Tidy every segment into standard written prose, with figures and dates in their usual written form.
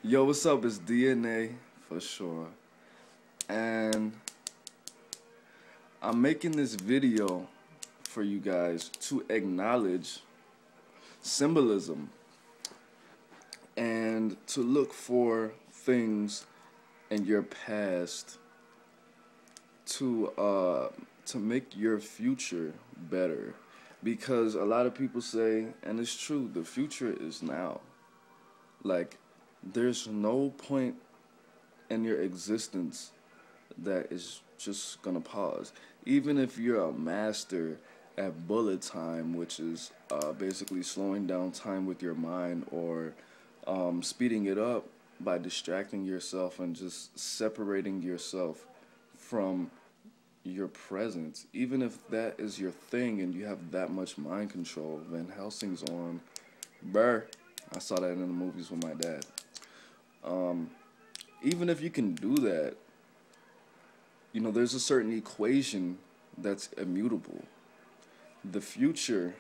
Yo, what's up? It's DNA for sure. And I'm making this video for you guys to acknowledge symbolism and to look for things in your past to make your future better. Because a lot of people say, and it's true, the future is now. Like, there's no point in your existence that is just gonna pause. Even if you're a master at bullet time, which is basically slowing down time with your mind, or speeding it up by distracting yourself and just separating yourself from your present. Even if that is your thing and you have that much mind control, Van Helsing's on. Brr. I saw that in the movies with my dad. Even if you can do that, you know, there's a certain equation that's immutable. The future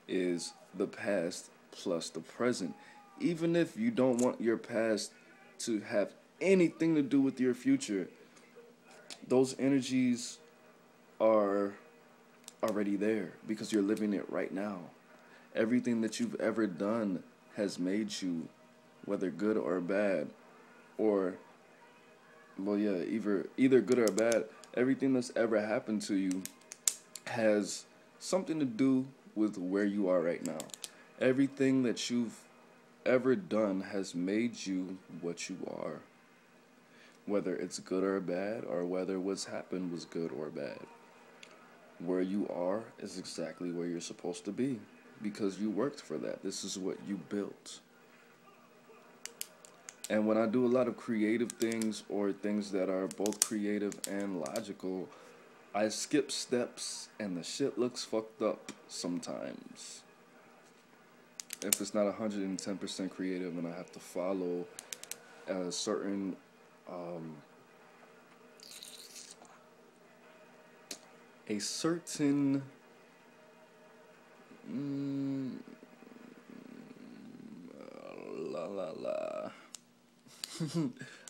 is the past plus the present. Even if you don't want your past to have anything to do with your future, those energies are already there because you're living it right now. Everything that you've ever done has made you, whether good or bad, or, well, yeah, either good or bad, everything that's ever happened to you has something to do with where you are right now. Everything that you've ever done has made you what you are, whether it's good or bad, or whether what's happened was good or bad. Where you are is exactly where you're supposed to be, because you worked for that. This is what you built. And when I do a lot of creative things, or things that are both creative and logical, I skip steps and the shit looks fucked up sometimes. If it's not 110% creative and I have to follow a certain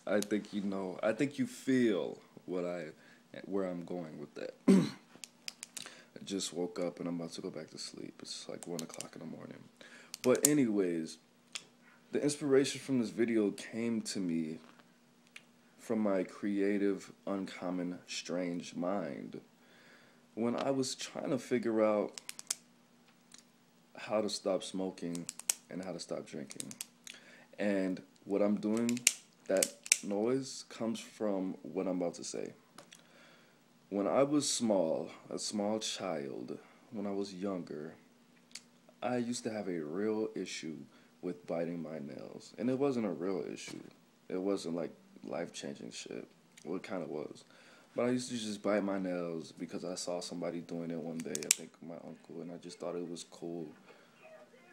I think you know. I think you feel where I'm going with that. I just woke up and I'm about to go back to sleep. It's like 1 o'clock in the morning. But anyways, the inspiration from this video came to me from my creative, uncommon, strange mind when I was trying to figure out how to stop smoking and how to stop drinking. And what I'm doing, that noise comes from what I'm about to say. When I was small, a small child, when I was younger, I used to have a real issue with biting my nails. And it wasn't a real issue. It wasn't like life-changing shit. Well, it kind of was. But I used to just bite my nails because I saw somebody doing it one day, I think my uncle, and I just thought it was cool.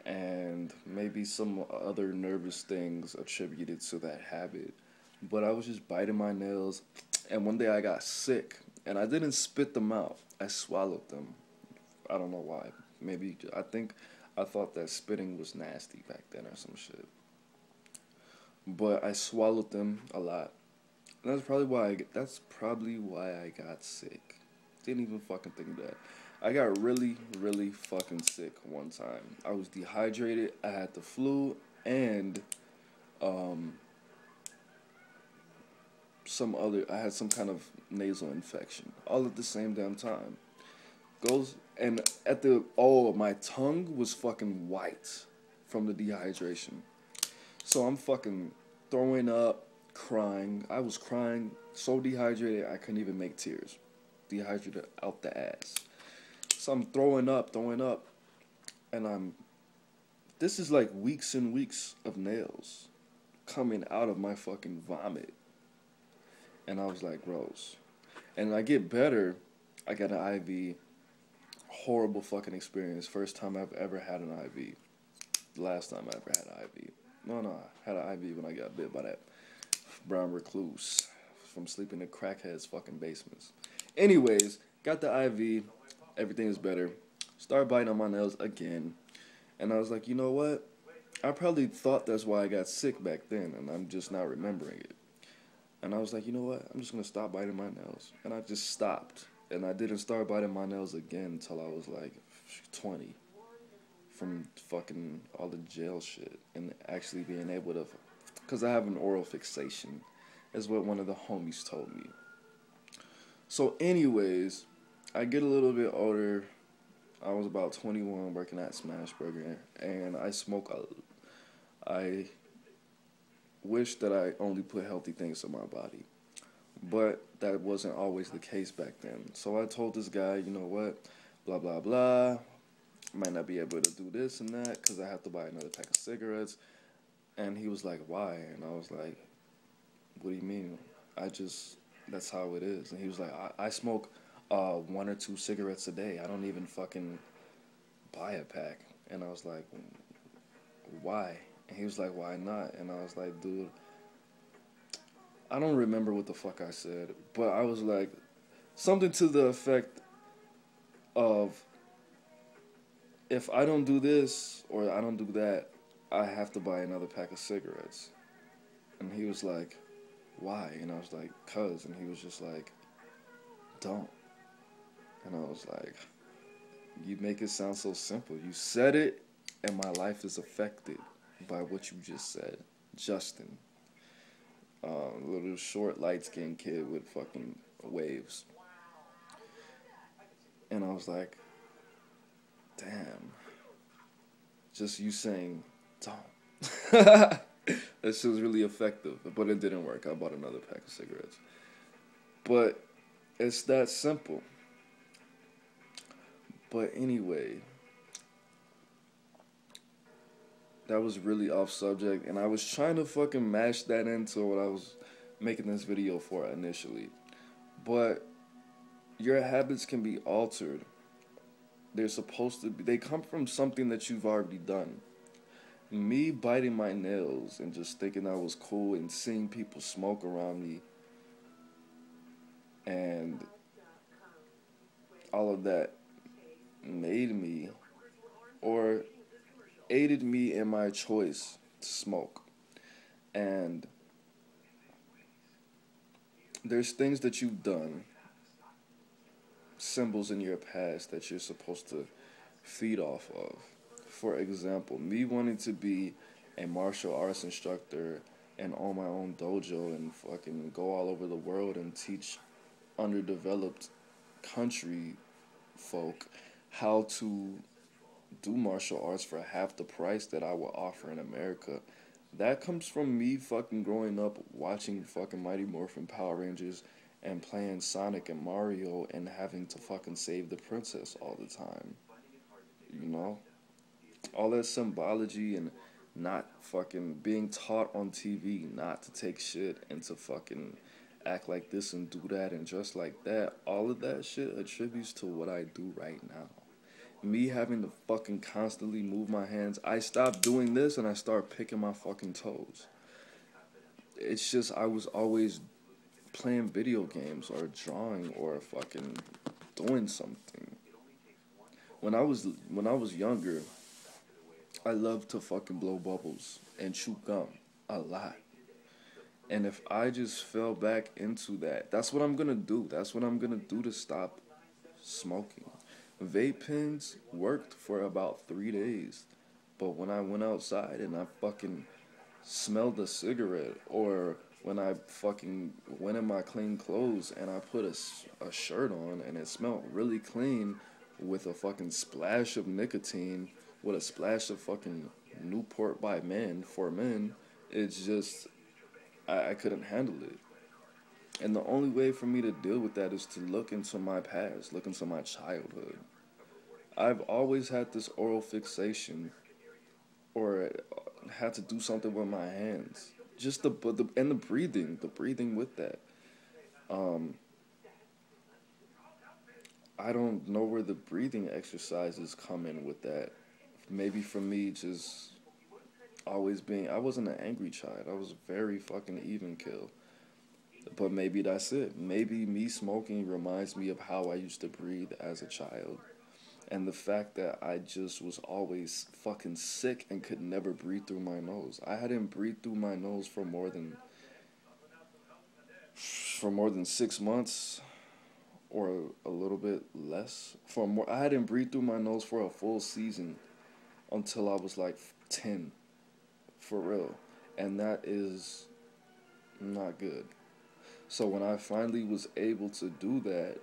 And maybe some other nervous things attributed to that habit. But I was just biting my nails, and one day I got sick, and I didn't spit them out. I swallowed them. I don't know why. Maybe, I thought that spitting was nasty back then or some shit. But I swallowed them a lot. And that's probably why I got sick. Didn't even fucking think of that. I got really, really fucking sick one time. I was dehydrated, I had the flu, and I had some kind of nasal infection. All at the same damn time. My tongue was fucking white from the dehydration. So I'm fucking throwing up, crying. I was crying, so dehydrated I couldn't even make tears. Dehydrated out the ass. So I'm throwing up, and this is like weeks and weeks of nails coming out of my fucking vomit. And I was like, gross. And I get better, I got an IV. Horrible fucking experience. First time I've ever had an IV. Last time I ever had an IV. No, I had an IV when I got bit by that brown recluse from sleeping in crackheads' fucking basements. Anyways, got the IV. Everything is better. Started biting on my nails again. And I was like, you know what? I probably thought that's why I got sick back then, and I'm just not remembering it. And I was like, you know what? I'm just gonna stop biting my nails, and I just stopped, and I didn't start biting my nails again until I was like 20, from fucking all the jail shit and actually being able to, because I have an oral fixation, is what one of the homies told me. So, anyways, I get a little bit older. I was about 21 working at Smashburger, and I smoke I wish that I only put healthy things in my body, but that wasn't always the case back then. So I told this guy, you know what, blah, blah, blah. Might not be able to do this and that because I have to buy another pack of cigarettes. And he was like, why? And I was like, what do you mean? That's how it is. And he was like, I smoke 1 or 2 cigarettes a day. I don't even fucking buy a pack. And I was like, why? And he was like, why not? And I was like, dude, I don't remember what the fuck I said, but I was like, something to the effect of, if I don't do this or I don't do that, I have to buy another pack of cigarettes. And he was like, why? And I was like, cuz. And he was just like, don't. And I was like, you make it sound so simple. You said it, and my life is affected by what you just said. Justin. Little short, light-skinned kid with fucking waves. And I was like, damn. Just you saying, don't. That shit was really effective, but it didn't work. I bought another pack of cigarettes. But it's that simple. But anyway, that was really off subject, and I was trying to fucking mash that into what I was making this video for initially. But your habits can be altered. They're supposed to be, they come from something that you've already done. Me biting my nails and just thinking I was cool and seeing people smoke around me and all of that made me, or aided me in my choice to smoke. And there's things that you've done, symbols in your past that you're supposed to feed off of. For example, me wanting to be a martial arts instructor and own my own dojo and fucking go all over the world and teach underdeveloped country folk how to do martial arts for half the price that I would offer in America. That comes from me fucking growing up watching fucking Mighty Morphin Power Rangers and playing Sonic and Mario and having to fucking save the princess all the time. You know? All that symbology and not fucking being taught on TV not to take shit and to fucking act like this and do that and just like that. All of that shit attributes to what I do right now. Me having to fucking constantly move my hands. I stopped doing this and I start picking my fucking toes. It's just I was always playing video games or drawing or fucking doing something. When I was younger, I loved to fucking blow bubbles and chew gum a lot. And if I just fell back into that, that's what I'm gonna do. That's what I'm gonna do to stop smoking. Vape pens worked for about 3 days. But when I went outside and I fucking smelled a cigarette, or when I fucking went in my clean clothes and I put a shirt on and it smelled really clean with a fucking splash of nicotine, with a splash of fucking Newport by men, for men, it's just, I couldn't handle it. And the only way for me to deal with that is to look into my past, look into my childhood. I've always had this oral fixation, or had to do something with my hands. Just the breathing with that. I don't know where the breathing exercises come in with that. Maybe for me, just always being, I wasn't an angry child. I was very fucking even kill. But maybe that's it. Maybe me smoking reminds me of how I used to breathe as a child. And the fact that I just was always fucking sick and could never breathe through my nose. I hadn't breathed through my nose for more than 6 months, or a little bit less. I hadn't breathed through my nose for a full season until I was like 10, for real. And that is not good. So when I finally was able to do that,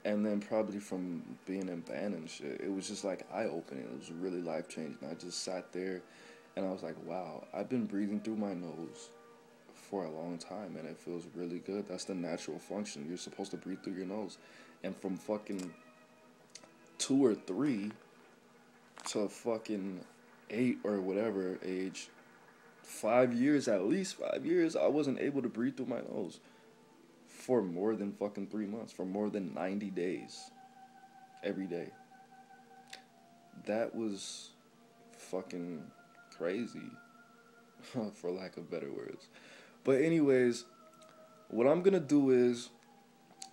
and then probably from being in band and shit, it was just like eye-opening. It was really life-changing. I just sat there and I was like, wow, I've been breathing through my nose for a long time and it feels really good. That's the natural function. You're supposed to breathe through your nose. And from fucking 2 or 3 to fucking 8 or whatever age, 5 years, at least 5 years, I wasn't able to breathe through my nose for more than fucking 3 months, for more than 90 days, every day. That was fucking crazy, for lack of better words. But anyways, what I'm gonna do is,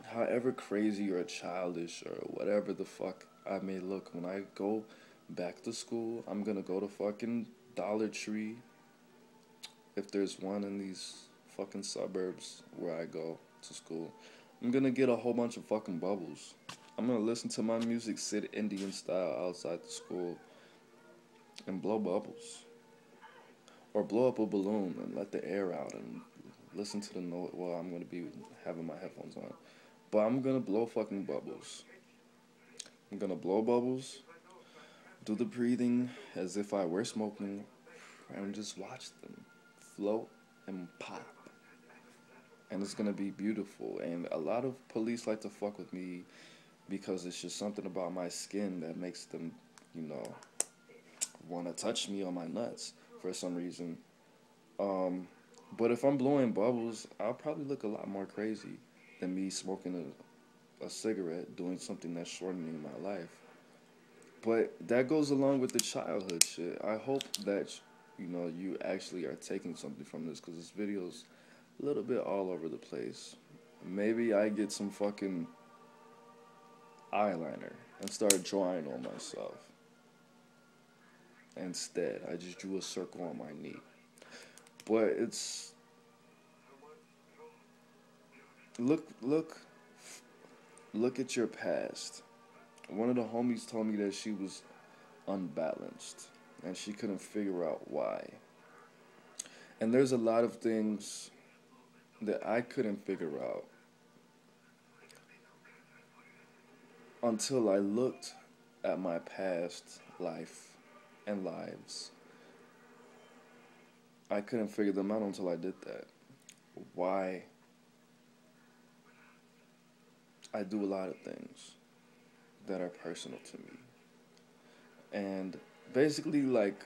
however crazy or childish or whatever the fuck I may look, when I go back to school, I'm gonna go to fucking Dollar Tree, if there's one in these fucking suburbs where I go to school. I'm gonna get a whole bunch of fucking bubbles. I'm gonna listen to my music, sit Indian style outside the school, and blow bubbles. Or blow up a balloon and let the air out and listen to the note. Well, I'm gonna be having my headphones on. But I'm gonna blow fucking bubbles. I'm gonna blow bubbles, do the breathing as if I were smoking, and just watch them float and pop. And it's gonna be beautiful. And a lot of police like to fuck with me because it's just something about my skin that makes them, want to touch me on my nuts for some reason. But if I'm blowing bubbles, I'll probably look a lot more crazy than me smoking a cigarette, doing something that's shortening my life. But that goes along with the childhood shit. I hope that, you actually are taking something from this, because this video's a little bit all over the place. Maybe I get some fucking eyeliner and start drawing on myself. Instead, I just drew a circle on my knee. But it's... Look at your past. One of the homies told me that she was unbalanced and she couldn't figure out why. And there's a lot of things that I couldn't figure out until I looked at my past life and lives. I couldn't figure them out until I did that. Why I do a lot of things that are personal to me. And basically, like,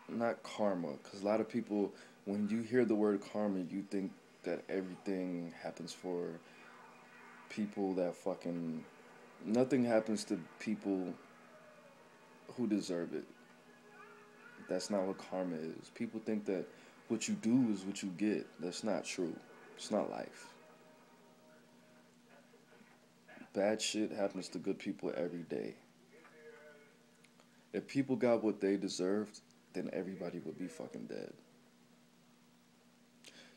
not karma, because a lot of people, when you hear the word karma, you think that everything happens for people that fucking... Nothing happens to people who deserve it. That's not what karma is. People think that what you do is what you get. That's not true. It's not life. Bad shit happens to good people every day. If people got what they deserved, then everybody would be fucking dead.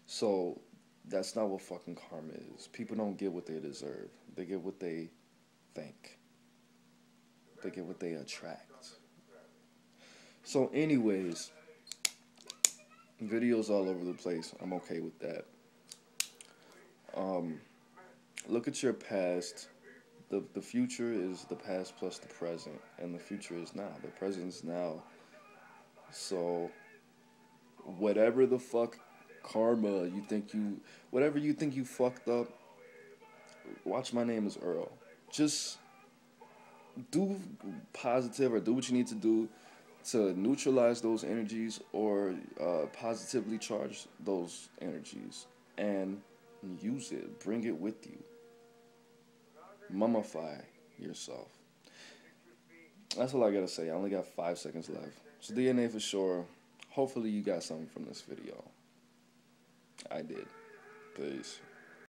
So, that's not what fucking karma is. People don't get what they deserve. They get what they think. They get what they attract. So anyways, videos all over the place. I'm okay with that. Look at your past. The future is the past plus the present, and the future is now. The present is now. So whatever the fuck karma whatever you think you fucked up, watch My Name is Earl. Just do positive, or do what you need to do to neutralize those energies, or positively charge those energies and use it. Bring it with you. Mummify yourself. That's all I gotta say. I only got 5 seconds left. So DNA for sure. Hopefully you got something from this video. I did. Peace.